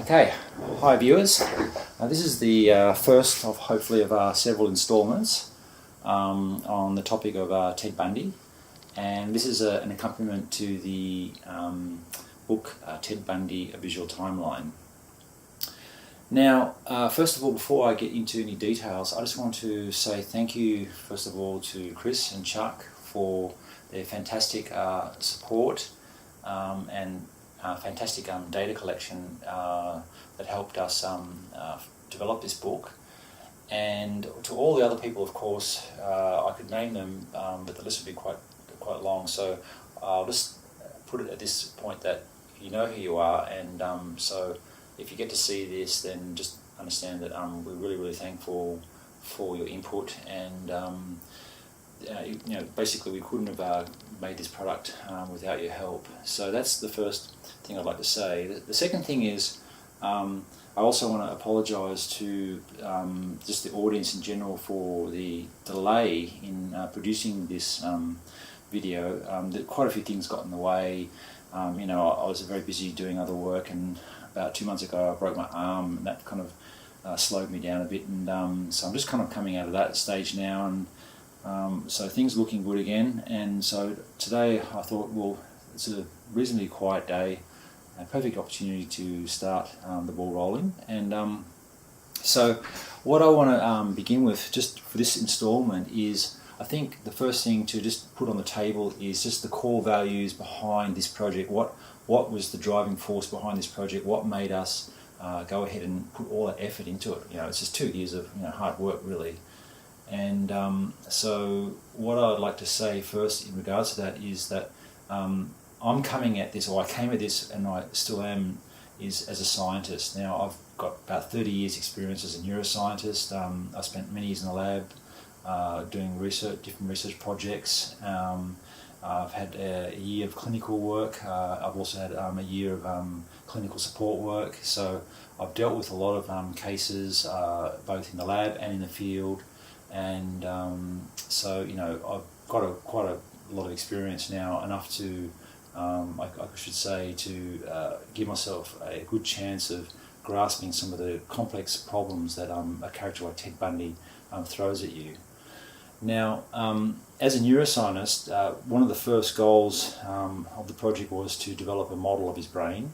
Okay, hi viewers. This is the first of hopefully of several installments on the topic of Ted Bundy, and this is an accompaniment to the book Ted Bundy, A Visual Timeline. Now, first of all, before I get into any details, I just want to say thank you first of all to Chris and Chuck for their fantastic support and fantastic data collection that helped us develop this book, and to all the other people, of course. I could name them, but the list would be quite long, so I'll just put it at this point that you know who you are, and so if you get to see this, then just understand that we're really thankful for your input, and basically we couldn't have made this product without your help. So that's the first thing I'd like to say. The second thing is I also want to apologise to just the audience in general for the delay in producing this video. Quite a few things got in the way. I was very busy doing other work, and about 2 months ago I broke my arm, and that kind of slowed me down a bit, and so I'm just kind of coming out of that stage now, and so things are looking good again. And so today I thought, well, it's a reasonably quiet day, a perfect opportunity to start the ball rolling. And so what I want to begin with just for this installment is, I think the first thing to just put on the table is just the core values behind this project. What was the driving force behind this project? What made us go ahead and put all that effort into it? It's just 2 years of hard work, really. And so what I'd like to say first in regards to that is that I'm coming at this, or I came at this, and I still am, is as a scientist. Now, I've got about 30 years experience as a neuroscientist. I spent many years in the lab doing research, different research projects. I've had a year of clinical work. I've also had a year of clinical support work. So I've dealt with a lot of cases, both in the lab and in the field. And so I've got quite a lot of experience now, enough to I should say, to give myself a good chance of grasping some of the complex problems that a character like Ted Bundy throws at you. Now, as a neuroscientist, one of the first goals of the project was to develop a model of his brain,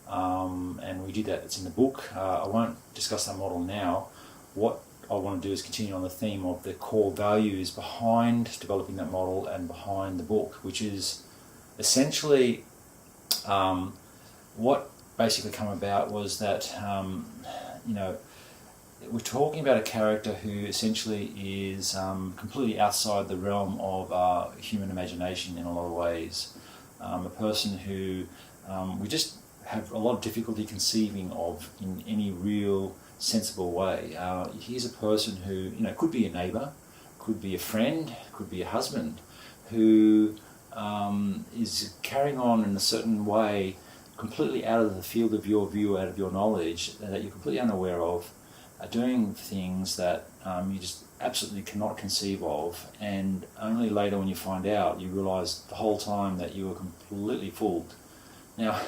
and we did that. It's in the book. I won't discuss that model now. What I want to do is continue on the theme of the core values behind developing that model and behind the book, which is essentially what basically came about was that we're talking about a character who essentially is completely outside the realm of human imagination in a lot of ways. A person who we just have a lot of difficulty conceiving of in any real sensible way. He's a person who could be a neighbour, could be a friend, could be a husband, who is carrying on in a certain way completely out of the field of your view, out of your knowledge, that you're completely unaware of, doing things that you just absolutely cannot conceive of, and only later when you find out, you realise the whole time that you were completely fooled. Now,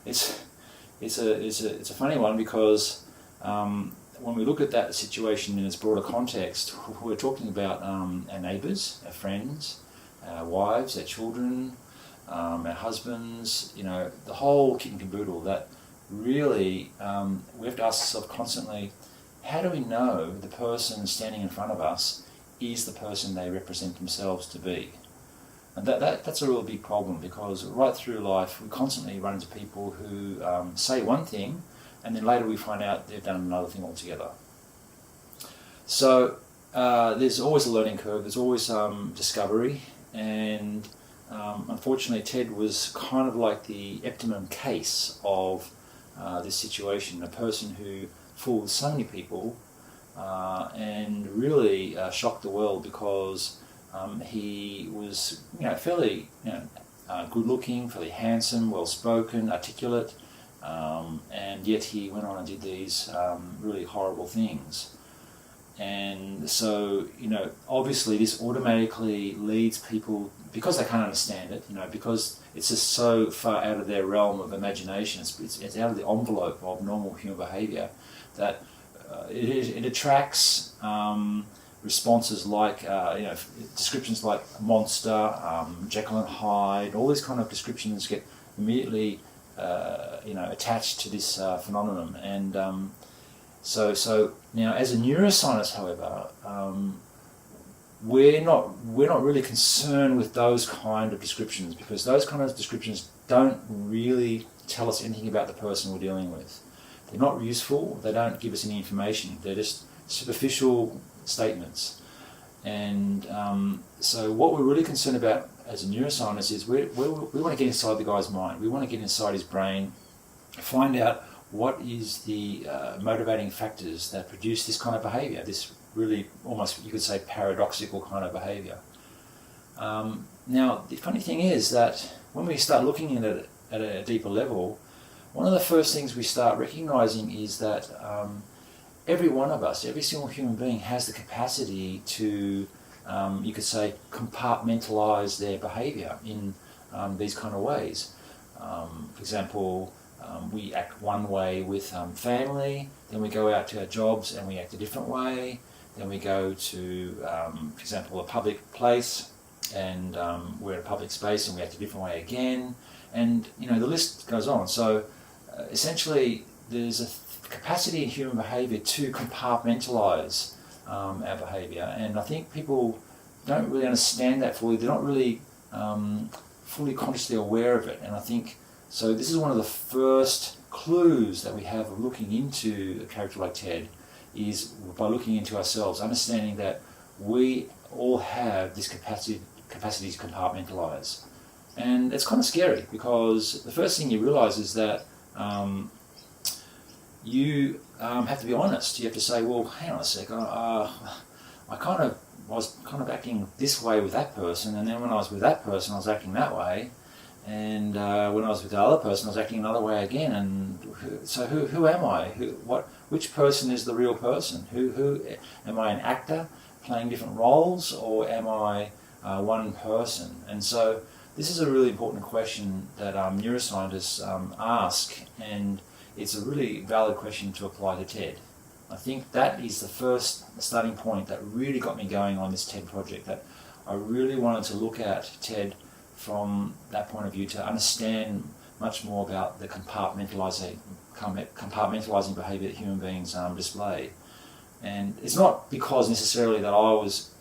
it's a funny one, because when we look at that situation in its broader context, we're talking about our neighbours, our friends, our wives, our children, our husbands, the whole kit and caboodle. That really, we have to ask ourselves constantly, how do we know the person standing in front of us is the person they represent themselves to be? And that's a real big problem, because right through life we constantly run into people who say one thing, and then later we find out they've done another thing altogether. So there's always a learning curve, there's always discovery, and unfortunately Ted was kind of like the optimum case of this situation, a person who fooled so many people and really shocked the world, because he was fairly good looking, fairly handsome, well spoken, articulate, and yet he went on and did these really horrible things. And so, obviously this automatically leads people, because they can't understand it, because it's just so far out of their realm of imagination. It's out of the envelope of normal human behaviour that it attracts responses like descriptions like monster, Jekyll and Hyde. All these kind of descriptions get immediately attached to this phenomenon. And so now, as a neuroscientist, however, we're not really concerned with those kind of descriptions, because those kind of descriptions don't really tell us anything about the person we're dealing with. They're not useful. They don't give us any information. They're just superficial statements. And so what we're really concerned about as a neuroscientist is we want to get inside the guy's mind. We want to get inside his brain, find out what is the motivating factors that produce this kind of behaviour, this really almost, you could say, paradoxical kind of behaviour. Now, the funny thing is that when we start looking at it at a deeper level, one of the first things we start recognising is that every one of us, every single human being, has the capacity to, you could say, compartmentalise their behaviour in these kind of ways. For example, we act one way with family, then we go out to our jobs and we act a different way, then we go to, for example, a public place and we're in a public space and we act a different way again, and the list goes on. So essentially there's a capacity in human behaviour to compartmentalise our behaviour, and I think people don't really understand that fully. They're not really fully consciously aware of it, and I think so this is one of the first clues that we have of looking into a character like Ted, is by looking into ourselves, understanding that we all have this capacity to compartmentalise. And it's kind of scary, because the first thing you realise is that you have to be honest. You have to say, well, hang on a sec, I was kind of acting this way with that person, and then when I was with that person I was acting that way, and when I was with the other person I was acting another way again. And so who am I? Which person is the real person? Who am I, an actor playing different roles, or am I one person? And so this is a really important question that neuroscientists ask, and it's a really valid question to apply to Ted. I think that is the first starting point that really got me going on this TED project, that I really wanted to look at Ted from that point of view, to understand much more about the compartmentalising behaviour that human beings display. And it's not because necessarily that I was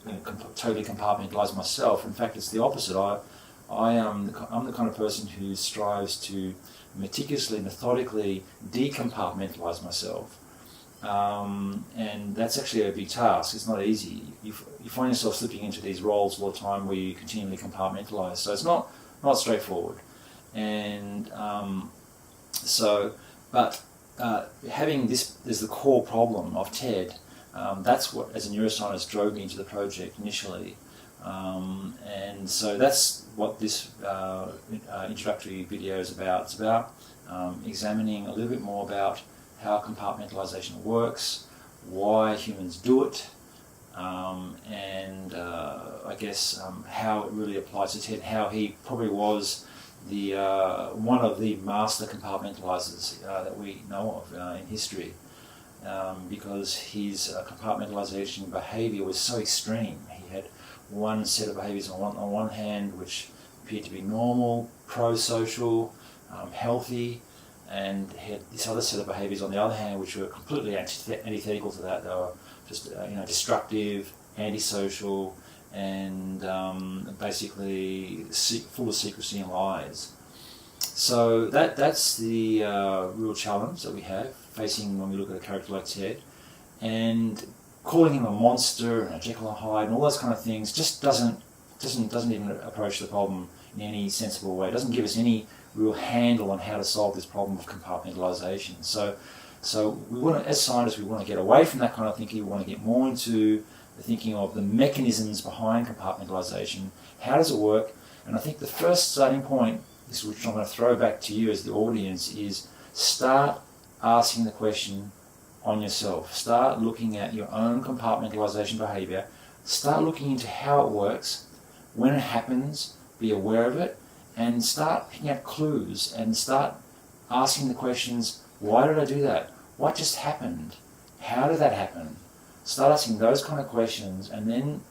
totally compartmentalised myself. In fact, it's the opposite. I'm the kind of person who strives to meticulously, methodically decompartmentalise myself. And that's actually a big task. It's not easy. You find yourself slipping into these roles all the time where you continually compartmentalise. So it's not straightforward. And having this as the core problem of TED, that's what, as a neuroscientist, drove me into the project initially. And so that's what this introductory video is about. It's about examining a little bit more about how compartmentalisation works, why humans do it, and I guess how it really applies to Ted, how he probably was the one of the master compartmentalisers that we know of in history, because his compartmentalisation behaviour was so extreme. He had one set of behaviours on one hand which appeared to be normal, pro-social, healthy, and he had this other set of behaviours on the other hand which were completely antithetical to that. They were just destructive, antisocial, and basically full of secrecy and lies. So that's the real challenge that we have facing when we look at a character like Ted, and calling him a monster and a Jekyll and Hyde and all those kind of things just doesn't even approach the problem in any sensible way. It doesn't give us any real handle on how to solve this problem of compartmentalisation. So we want to, as scientists, we want to get away from that kind of thinking. We want to get more into the thinking of the mechanisms behind compartmentalisation. How does it work? And I think the first starting point, which I'm going to throw back to you as the audience, is start asking the question on yourself. Start looking at your own compartmentalisation behaviour. Start looking into how it works, when it happens, be aware of it, and start picking up clues and start asking the questions, why did I do that? What just happened? How did that happen? Start asking those kind of questions, and then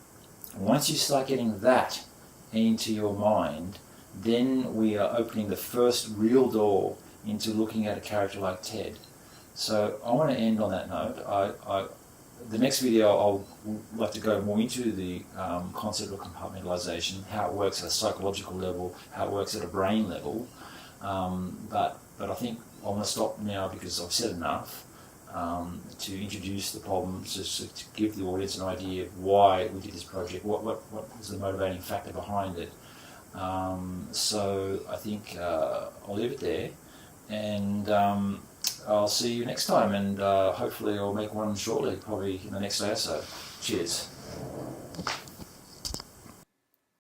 once you start getting that into your mind, then we are opening the first real door into looking at a character like Ted. So I want to end on that note. The next video I'll like to go more into the concept of compartmentalization, how it works at a psychological level, how it works at a brain level. But I think I'm going to stop now because I've said enough to introduce the problem, just to give the audience an idea of why we did this project, what was the motivating factor behind it. So I think I'll leave it there, and I'll see you next time, and hopefully I'll make one shortly, probably in the next day or so. Cheers.